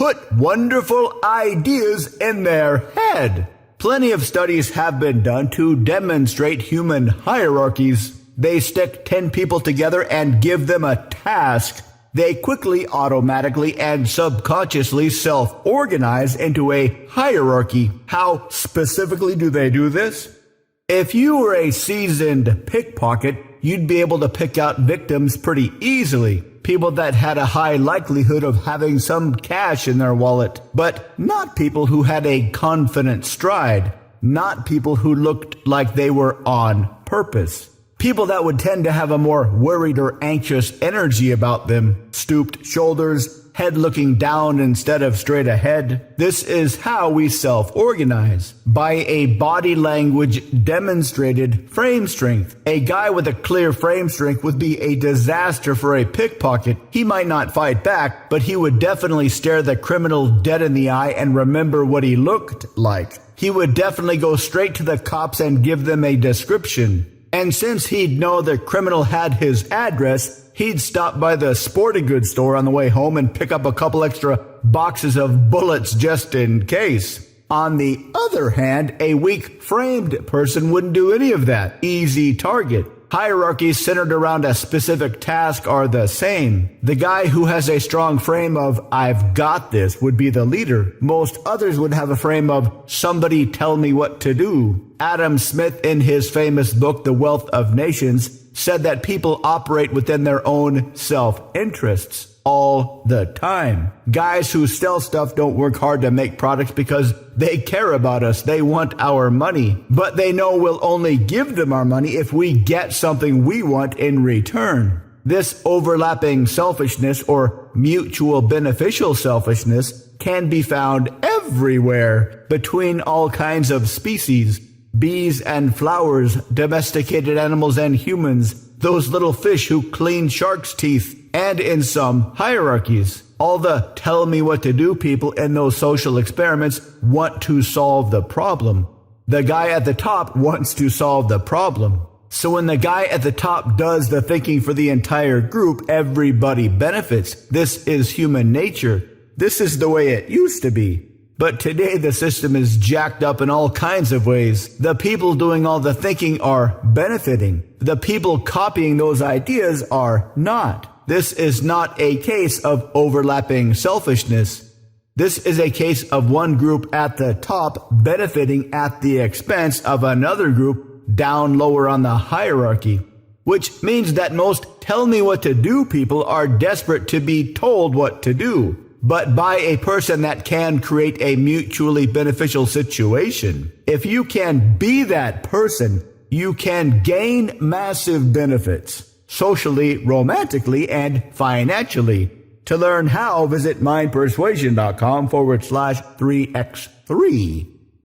put wonderful ideas in their head. Plenty of studies have been done to demonstrate human hierarchies. They stick 10 people together and give them a task. They quickly, automatically, and subconsciously self-organize into a hierarchy. How specifically do they do this? If you were a seasoned pickpocket, you'd be able to pick out victims pretty easily. People that had a high likelihood of having some cash in their wallet, but not people who had a confident stride, not people who looked like they were on purpose. People that would tend to have a more worried or anxious energy about them, stooped shoulders, head looking down instead of straight ahead. This is how we self-organize, by a body language demonstrated frame strength. A guy with a clear frame strength would be a disaster for a pickpocket. He might not fight back, but he would definitely stare the criminal dead in the eye and remember what he looked like. He would definitely go straight to the cops and give them a description. And since he'd know the criminal had his address, he'd stop by the sporting goods store on the way home and pick up a couple extra boxes of bullets just in case. On the other hand, a weak-framed person wouldn't do any of that. Easy target. Hierarchies centered around a specific task are the same. The guy who has a strong frame of, "I've got this," would be the leader. Most others would have a frame of, "Somebody tell me what to do." Adam Smith, in his famous book, The Wealth of Nations, said that people operate within their own self-interests all the time. Guys who sell stuff don't work hard to make products because they care about us. They want our money, but they know we'll only give them our money if we get something we want in return. This overlapping selfishness, or mutual beneficial selfishness, can be found everywhere between all kinds of species. Bees and flowers, domesticated animals and humans, those little fish who clean sharks' teeth, and in some hierarchies. All the tell me what to do people in those social experiments want to solve the problem. The guy at the top wants to solve the problem. So when the guy at the top does the thinking for the entire group, everybody benefits. This is human nature. This is the way it used to be. But today the system is jacked up in all kinds of ways. The people doing all the thinking are benefiting. The people copying those ideas are not. This is not a case of overlapping selfishness. This is a case of one group at the top benefiting at the expense of another group down lower on the hierarchy. Which means that most tell me what to do people are desperate to be told what to do, but by a person that can create a mutually beneficial situation. If you can be that person, you can gain massive benefits, socially, romantically, and financially. To learn how, visit mindpersuasion.com/3x3.